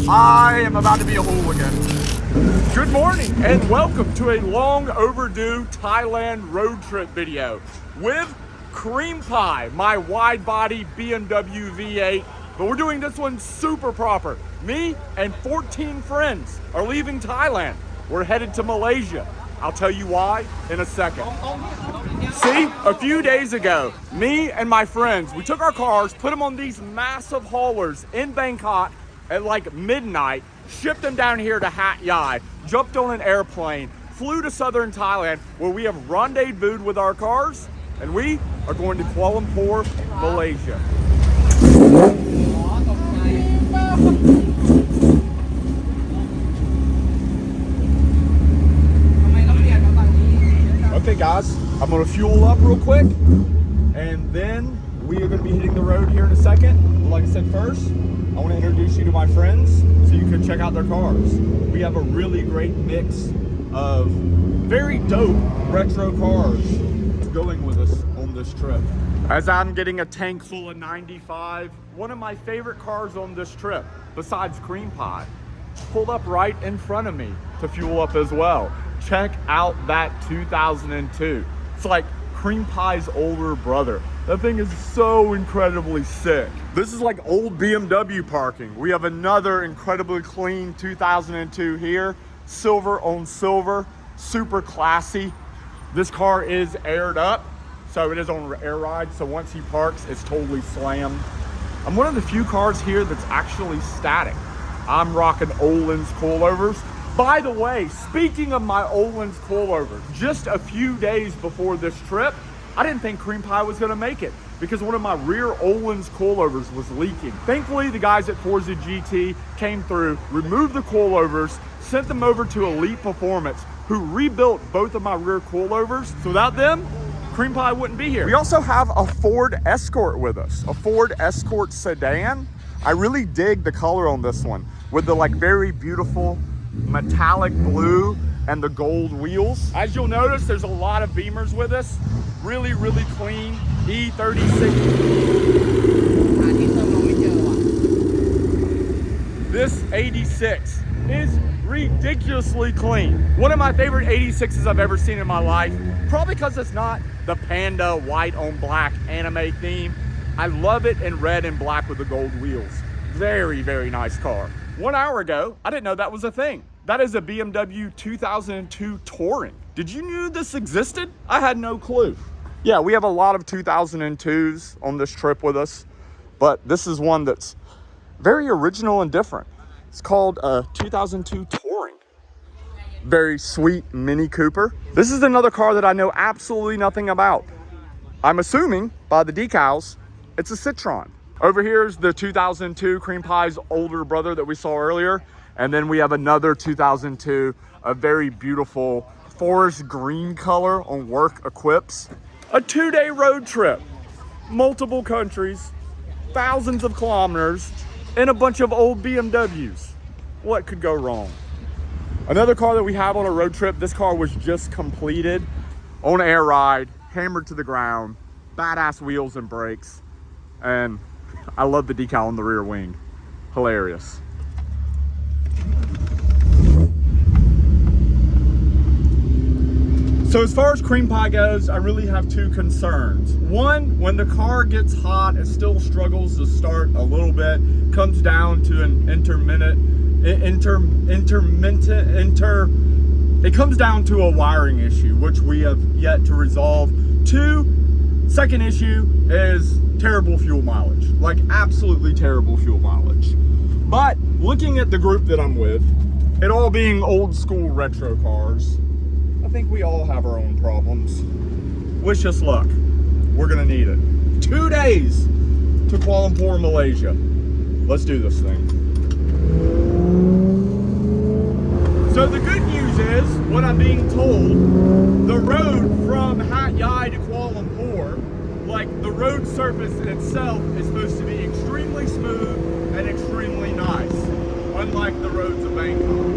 I am about to be a hooligan. Good morning and welcome to a long overdue Thailand road trip video with Cream Pie, my wide body BMW V8. But we're doing this one super proper. Me and 14 friends are leaving Thailand. We're headed to Malaysia. I'll tell you why in a second. See, a few days ago, me and my friends, we took our cars, put them on these massive haulers in Bangkok at like midnight, shipped them down here to Hat Yai, jumped on an airplane, flew to southern Thailand where we have rendezvoused with our cars, and we are going to Kuala Lumpur, Malaysia. Okay guys, I'm gonna fuel up real quick and then we are gonna be hitting the road here in a second. But like I said, first, I wanna introduce you to my friends so you can check out their cars. We have a really great mix of very dope retro cars going with us on this trip. As I'm getting a tank full of 95, one of my favorite cars on this trip, besides Cream Pie, pulled up right in front of me to fuel up as well. Check out that 2002. It's like Cream Pie's older brother. That thing is so incredibly sick. This is like old BMW parking. We have another incredibly clean 2002 here. Silver on silver, super classy. This car is aired up, so it is on air ride. So once he parks, it's totally slammed. I'm one of the few cars here that's actually static. I'm rocking Olin's coilovers. By the way, speaking of my Olin's coilovers, just a few days before this trip, I didn't think Cream Pie was gonna make it because one of my rear Olin's coilovers was leaking. Thankfully, the guys at Forza GT came through, removed the coilovers, sent them over to Elite Performance, who rebuilt both of my rear coilovers. So without them, Cream Pie wouldn't be here. We also have a Ford Escort with us, a Ford Escort sedan. I really dig the color on this one with the like very beautiful metallic blue and the gold wheels. As you'll notice, there's a lot of Beamers with us. Really, really clean E36. This 86 is ridiculously clean. One of my favorite 86s I've ever seen in my life. Probably because it's not the panda white on black anime theme. I love it in red and black with the gold wheels. Very, very nice car. 1 hour ago, I didn't know that was a thing. That is a BMW 2002 Touring. Did you know this existed? I had no clue. Yeah, we have a lot of 2002s on this trip with us, but this is one that's very original and different. It's called a 2002 Touring. Very sweet Mini Cooper. This is another car that I know absolutely nothing about. I'm assuming by the decals, it's a Citroen. Over here is the 2002 Cream Pie's older brother that we saw earlier. And then we have another 2002, a very beautiful forest green color on work equips. A 2-day road trip, multiple countries, thousands of kilometers, and a bunch of old BMWs. What could go wrong? Another car that we have on a road trip, this car was just completed on air ride, hammered to the ground, badass wheels and brakes. And I love the decal on the rear wing. Hilarious. So as far as Cream Pie goes, I really have two concerns. One, when the car gets hot, it still struggles to start a little bit, comes down to an it comes down to a wiring issue, which we have yet to resolve. Two, second issue is terrible fuel mileage, like absolutely terrible fuel mileage. But looking at the group that I'm with, it all being old school retro cars, I think we all have our own problems. Wish us luck. We're gonna need it. 2 days to Kuala Lumpur, Malaysia. Let's do this thing. So the good news is, what I'm being told, the road from Hat Yai to Kuala Lumpur, like the road surface itself is supposed to be extremely smooth and extremely nice, unlike the roads of Bangkok.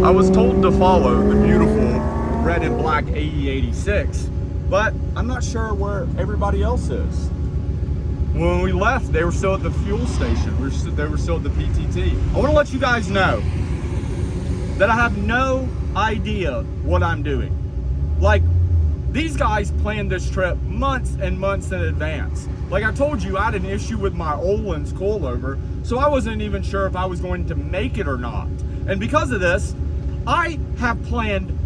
I was told to follow the beautiful red and black AE86, but I'm not sure where everybody else is. When we left, they were still at the fuel station. They were still at the PTT. I want to let you guys know that I have no idea what I'm doing. Like, these guys planned this trip months and months in advance. Like I told you, I had an issue with my Olin's coilover, so I wasn't even sure if I was going to make it or not. And because of this, I have planned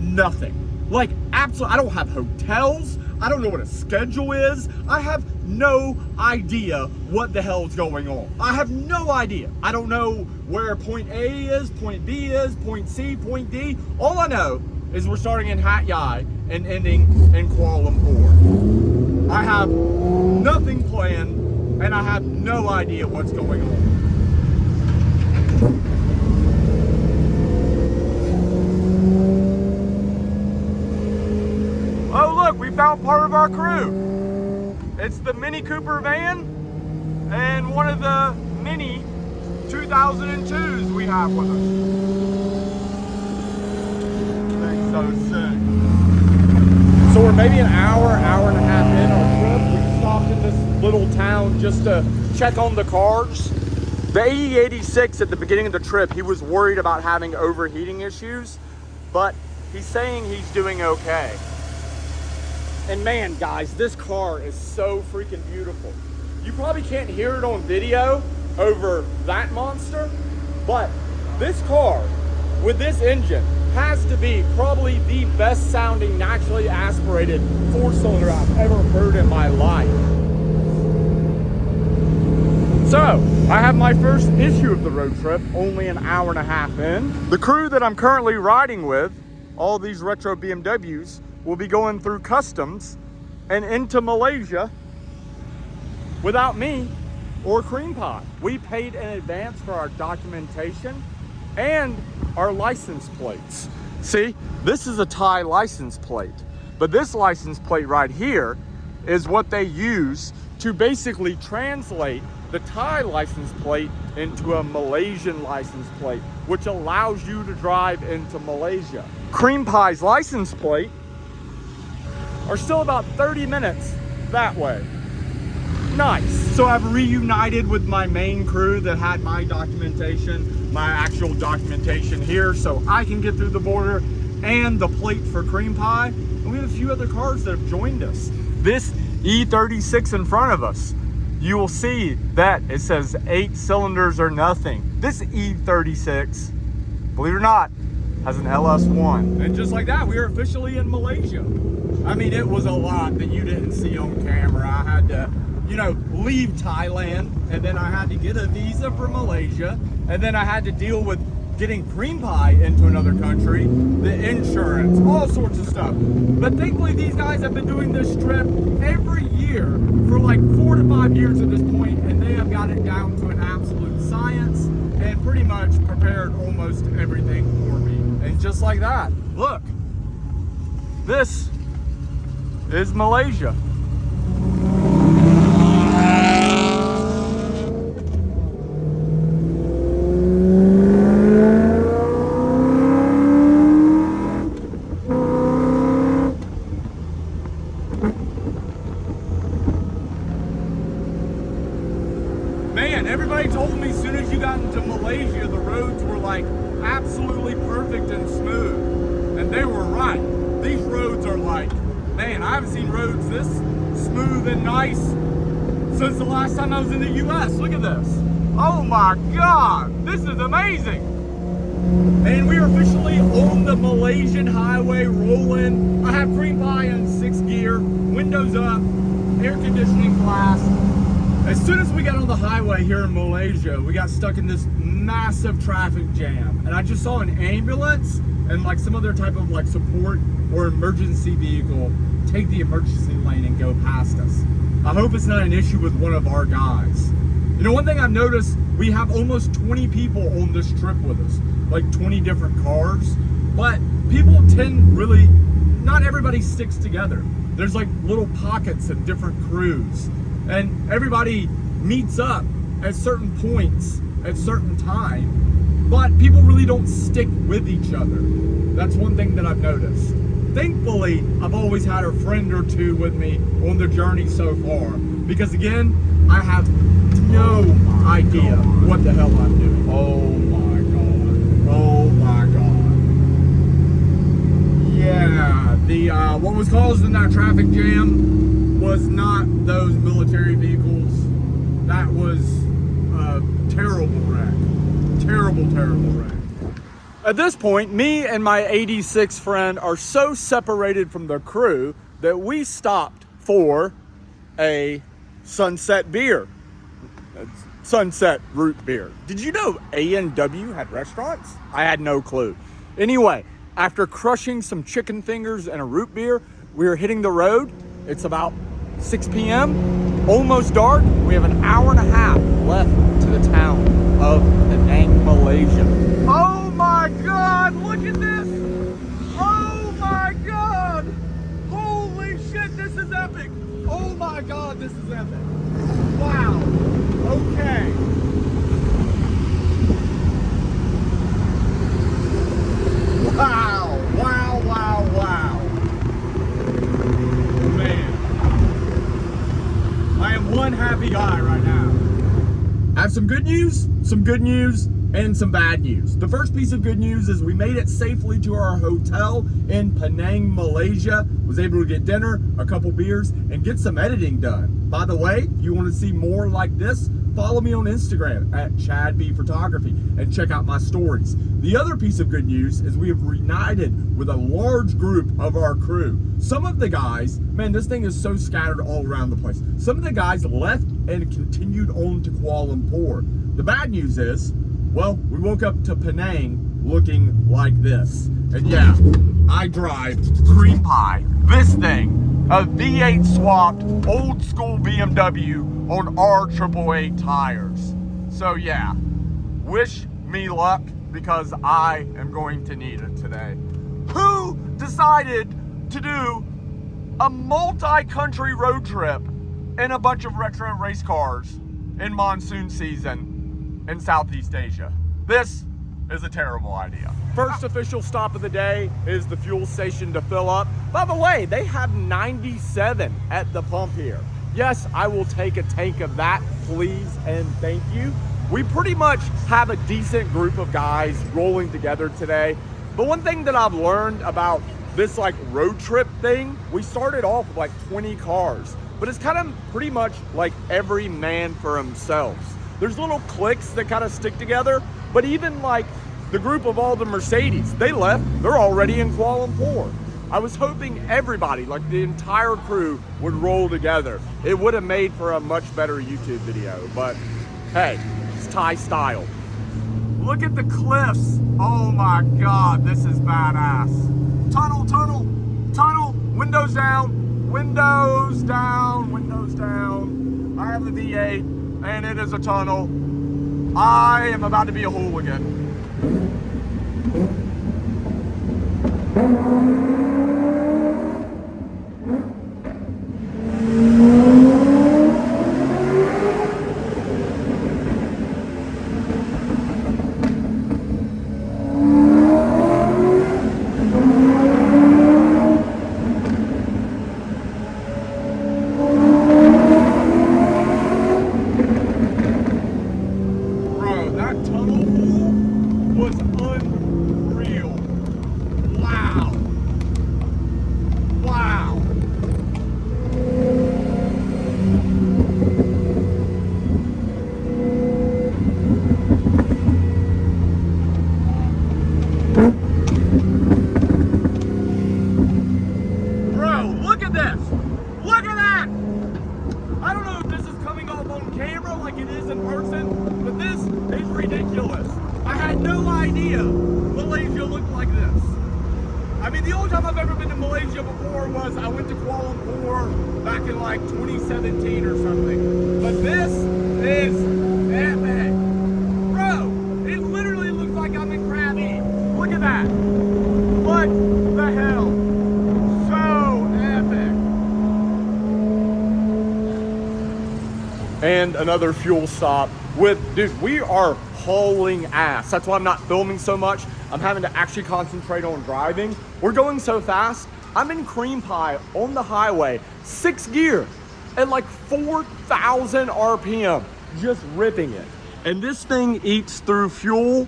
nothing. Like, absolutely, I don't have hotels. I don't know what a schedule is. I have no idea what the hell is going on. I have no idea. I don't know where point A is, point B is, point C, point D. All I know is we're starting in Hat Yai and ending in Kuala Lumpur. I have nothing planned, and I have no idea what's going on. Oh look, we found part of our crew. It's the Mini Cooper van and one of the Mini 2002s we have with us. Thing's so sick. So we're maybe an hour and a half in our trip. We stopped in this little town just to check on the cars. The E86 at the beginning of the trip, he was worried about having overheating issues, but he's saying he's doing okay. And man, guys, this car is so freaking beautiful. You probably can't hear it on video over that monster, but this car with this engine has to be probably the best sounding naturally aspirated 4-cylinder I've ever heard in my life. So, I have my first issue of the road trip, only an hour and a half in. The crew that I'm currently riding with, all these retro BMWs, will be going through customs and into Malaysia without me or Cream Pie. We paid in advance for our documentation and our license plates. See, this is a Thai license plate, but this license plate right here is what they use to basically translate the Thai license plate into a Malaysian license plate, which allows you to drive into Malaysia. Cream Pie's license plate are still about 30 minutes that way. Nice. So I've reunited with my main crew that had my documentation, my actual documentation here, so I can get through the border, and the plate for Cream Pie. And we have a few other cars that have joined us. This E36 in front of us, you will see that it says 8 cylinders or nothing. This E36, believe it or not, has an LS1. And just like that, we are officially in Malaysia. I mean, it was a lot that you didn't see on camera. I had to, you know, leave Thailand, and then I had to get a visa for Malaysia, and then I had to deal with getting Cream Pie into another country, the insurance, all sorts of stuff. But thankfully, these guys have been doing this trip every year for like 4 to 5 years at this point, and they have got it down to an absolute science and pretty much prepared almost everything for me. And just like that, look, this is Malaysia. Man, everybody told me as soon as you got into Malaysia, the roads were like absolutely perfect and smooth. And they were right. These roads are like, man, I haven't seen roads this smooth and nice since the last time I was in the US. Look at this. Oh my God, this is amazing. And we are officially on the Malaysian highway rolling. I have Cream Pie in 6th gear, windows up, air conditioning class. As soon as we got on the highway here in Malaysia, we got stuck in this massive traffic jam. And I just saw an ambulance and like some other type of like support or emergency vehicle take the emergency lane and go past us. I hope it's not an issue with one of our guys. You know, one thing I've noticed, we have almost 20 people on this trip with us, like 20 different cars, but people tend really, not everybody sticks together. There's like little pockets of different crews, and everybody meets up at certain points at certain time, but people really don't stick with each other. That's one thing that I've noticed. Thankfully, I've always had a friend or two with me on the journey so far. because again, I have no idea what the hell I'm doing. Oh my God. Oh my God. Yeah, the what was causing that traffic jam was not those military vehicles. That was a terrible wreck. Terrible, terrible wreck. At this point, me and my 86 friend are so separated from the crew that we stopped for a sunset beer. Sunset root beer. Did you know A&W had restaurants? I had no clue. Anyway, after crushing some chicken fingers and a root beer, we are hitting the road. It's about 6 p.m., almost dark. We have an hour and a half left to the town of Penang, Malaysia. Oh my God, look at this. Oh my God. Holy shit, this is epic. Oh my God, this is epic. Wow. Okay. Wow, wow, wow, wow. Man. I am one happy guy right now. I have some good news, and some bad news. The first piece of good news is we made it safely to our hotel in Penang, Malaysia. Was able to get dinner, a couple beers, and get some editing done. By the way, if you want to see more like this, follow me on Instagram at ChadBPhotography and check out my stories. The other piece of good news is we have reunited with a large group of our crew. Some of the guys, man, this thing is so scattered all around the place. Some of the guys left and continued on to Kuala Lumpur. The bad news is, well, we woke up to Penang looking like this. And yeah, I drive cream pie. This thing, a V8 swapped old school BMW on R888 tires. So yeah, wish me luck because I am going to need it today. Who decided to do a multi-country road trip in a bunch of retro race cars in monsoon season in Southeast Asia? This is a terrible idea. First official stop of the day is the fuel station to fill up. By the way, they have 97 at the pump here. Yes, I will take a tank of that, please and thank you. We pretty much have a decent group of guys rolling together today. But one thing that I've learned about this like road trip thing, we started off with like 20 cars, but it's kind of pretty much like every man for himself. There's little cliques that kind of stick together, but even like the group of all the Mercedes, they left, they're already in Kuala Lumpur. I was hoping everybody, like the entire crew, would roll together. It would have made for a much better YouTube video, but hey, it's Thai style. Look at the cliffs. Oh my God, this is badass. Tunnel, tunnel, tunnel, windows down, windows down, windows down. I have the V8 and it is a tunnel. I am about to be a hooligan. I went to Kuala Lumpur back in like 2017 or something. But this is epic. Bro, it literally looks like I'm in Krabi. Look at that. What the hell? So epic. And another fuel stop with, dude, we are hauling ass. That's why I'm not filming so much. I'm having to actually concentrate on driving. We're going so fast. I'm in cream pie on the highway, 6th gear. at like 4,000 RPM, just ripping it. And this thing eats through fuel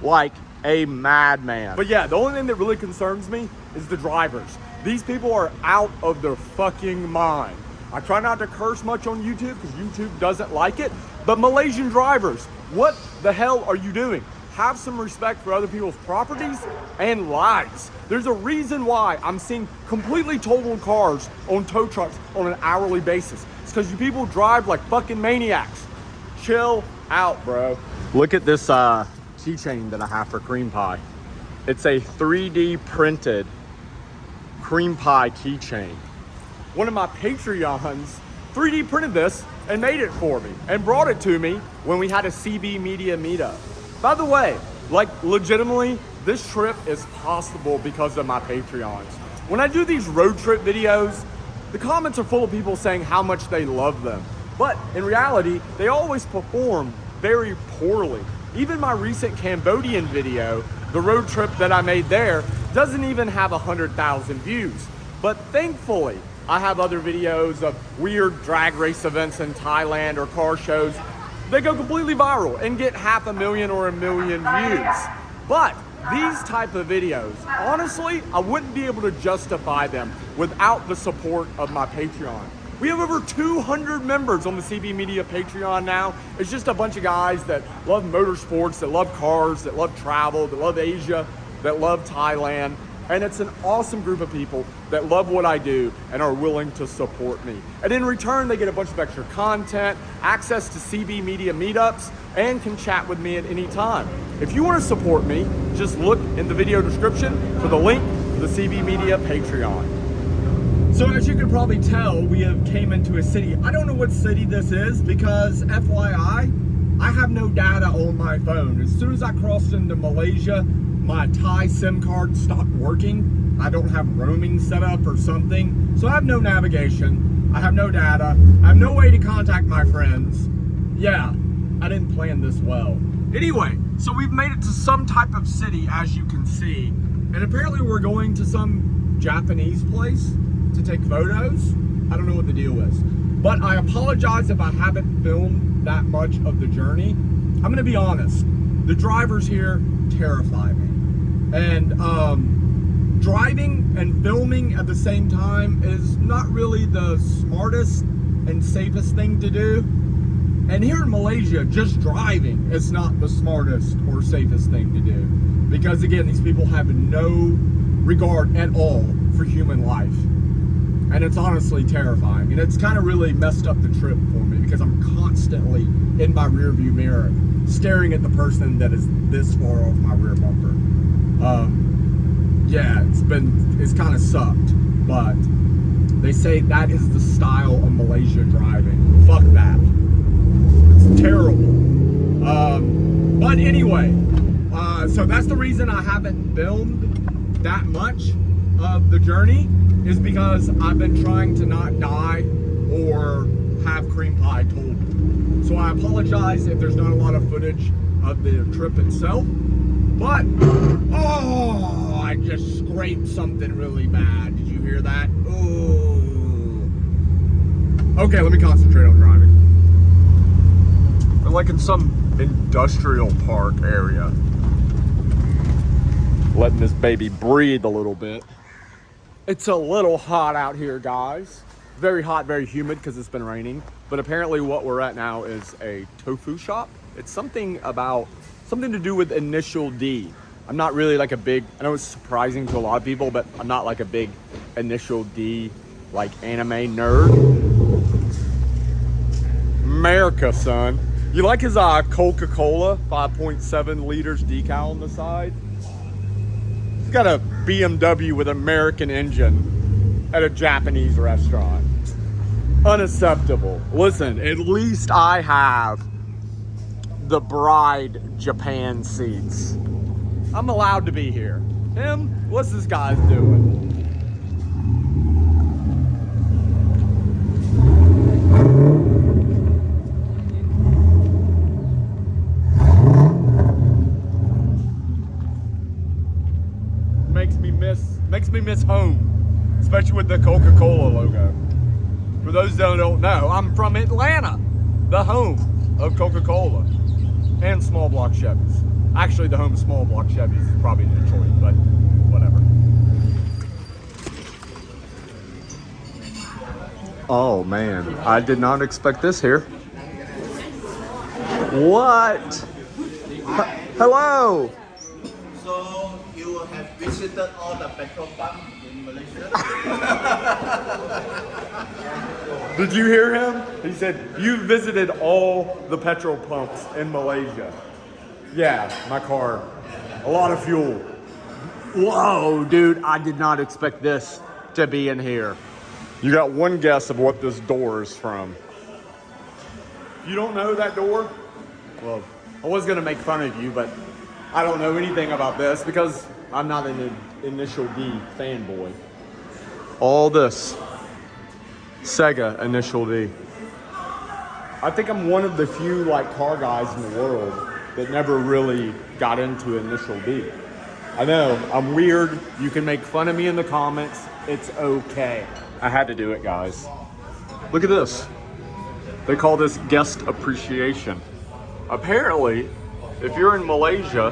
like a madman. But yeah, the only thing that really concerns me is the drivers. These people are out of their fucking mind. I try not to curse much on YouTube because YouTube doesn't like it, but Malaysian drivers, what the hell are you doing? Have some respect for other people's properties and lives. There's a reason why I'm seeing completely totaled cars on tow trucks on an hourly basis. It's because you people drive like fucking maniacs. Chill out, bro. Look at this keychain that I have for cream pie. It's a 3D printed cream pie keychain. One of my Patreons 3D printed this and made it for me and brought it to me when we had a CB Media meetup. By the way, like legitimately, this trip is possible because of my Patreons. When I do these road trip videos, the comments are full of people saying how much they love them. But in reality, they always perform very poorly. Even my recent Cambodian video, the road trip that I made there, doesn't even have 100,000 views. But thankfully, I have other videos of weird drag race events in Thailand or car shows. They go completely viral and get 500,000 or 1 million views. But these type of videos, honestly, I wouldn't be able to justify them without the support of my Patreon. We have over 200 members on the CB Media Patreon now. It's just a bunch of guys that love motorsports, that love cars, that love travel, that love Asia, that love Thailand. And it's an awesome group of people that love what I do and are willing to support me. And in return, they get a bunch of extra content, access to CB Media meetups, and can chat with me at any time. If you want to support me, just look in the video description for the link to the CB Media Patreon. So as you can probably tell, we have came into a city. I don't know what city this is because FYI, I have no data on my phone. As soon as I crossed into Malaysia, my Thai SIM card stopped working. I don't have roaming set up or something. So I have no navigation. I have no data. I have no way to contact my friends. Yeah, I didn't plan this well. Anyway, so we've made it to some type of city, as you can see. And apparently we're going to some Japanese place to take photos. I don't know what the deal is. But I apologize if I haven't filmed that much of the journey. I'm gonna be honest. The drivers here terrify me. And driving and filming at the same time is not really the smartest and safest thing to do. And here in Malaysia, just driving is not the smartest or safest thing to do. Because again, these people have no regard at all for human life. And it's honestly terrifying. And it's kind of really messed up the trip for me because I'm constantly in my rear view mirror staring at the person that is this far off my rear bumper. Yeah, it's kind of sucked, but they say that is the style of Malaysia driving. Fuck that. It's terrible. But anyway, so that's the reason I haven't filmed that much of the journey is because I've been trying to not die or have cream pie told. So I apologize if there's not a lot of footage of the trip itself. But, oh, I just scraped something really bad. Did you hear that? Oh. Okay, let me concentrate on driving. We're like in some industrial park area. Letting this baby breathe a little bit. It's a little hot out here, guys. Very hot, very humid because it's been raining. But apparently what we're at now is a tofu shop. It's something to do with initial D. I'm not really like a big, I know it's surprising to a lot of people, but I'm not like a big initial D like anime nerd. America, son. You like his Coca-Cola 5.7 liters decal on the side? He's got a BMW with American engine at a Japanese restaurant. Unacceptable. Listen, at least I have the bride Japan seats. I'm allowed to be here. Him? What's this guy's doing? Makes me miss home, especially with the Coca-Cola logo. For those that don't know, I'm from Atlanta, the home of Coca-Cola and small block Chevys. Actually, the home of small block Chevys is probably Detroit, but whatever. Oh man, I did not expect this here. What? Hello. So you have visited all the petrol pumps in Malaysia? Did you hear him? He said, you visited all the petrol pumps in Malaysia. Yeah, my car. A lot of fuel. Whoa, dude, I did not expect this to be in here. You got one guess of what this door is from. You don't know that door? Well, I was gonna make fun of you, but I don't know anything about this because I'm not an Initial D fanboy. All this, Sega Initial D. I think I'm one of the few car guys in the world that never really got into Initial D. I know, I'm weird. You can make fun of me in the comments. It's okay. I had to do it, guys. Look at this. They call this guest appreciation. Apparently, if you're in Malaysia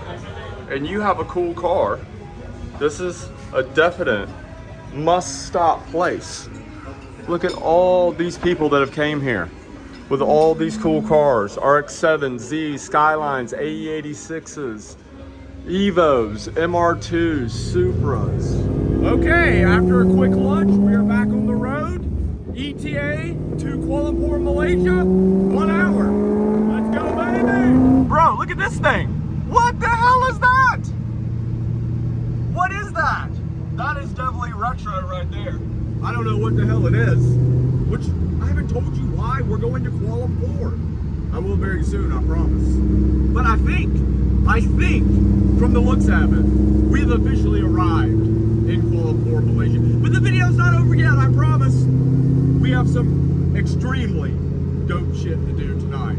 and you have a cool car, this is a definite must-stop place. Look at all these people that have came here with all these cool cars. RX-7s, Zs, Skylines, AE86s, Evos, MR2s, Supras. Okay, after a quick lunch, we are back on the road. ETA to Kuala Lumpur, Malaysia, 1 hour. Let's go, baby. Bro, look at this thing. What the hell is that? What is that? That is definitely retro right there. I don't know what the hell it is. Which, I haven't told you why we're going to Kuala Lumpur. I will very soon, I promise. But I think, from the looks of it, we've officially arrived in Kuala Lumpur, Malaysia. But the video's not over yet, I promise. We have some extremely dope shit to do tonight.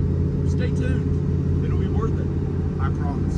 Stay tuned. It'll be worth it. I promise.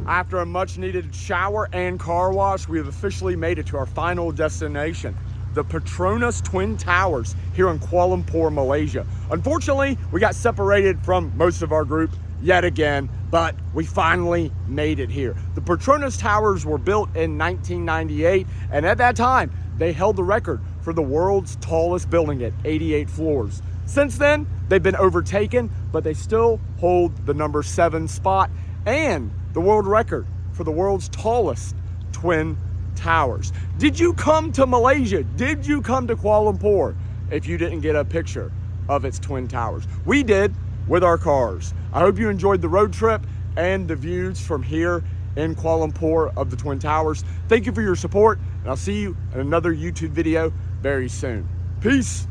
After a much needed shower and car wash, we have officially made it to our final destination, the Petronas Twin Towers here in Kuala Lumpur, Malaysia. Unfortunately, we got separated from most of our group yet again, but we finally made it here. The Petronas Towers were built in 1998, and at that time, they held the record for the world's tallest building at 88 floors. Since then, they've been overtaken, but they still hold the number 7 spot and the world record for the world's tallest twin towers. Did you come to Malaysia? Did you come to Kuala Lumpur if you didn't get a picture of its twin towers? We did with our cars. I hope you enjoyed the road trip and the views from here in Kuala Lumpur of the Twin Towers. Thank you for your support, and I'll see you in another YouTube video very soon. Peace.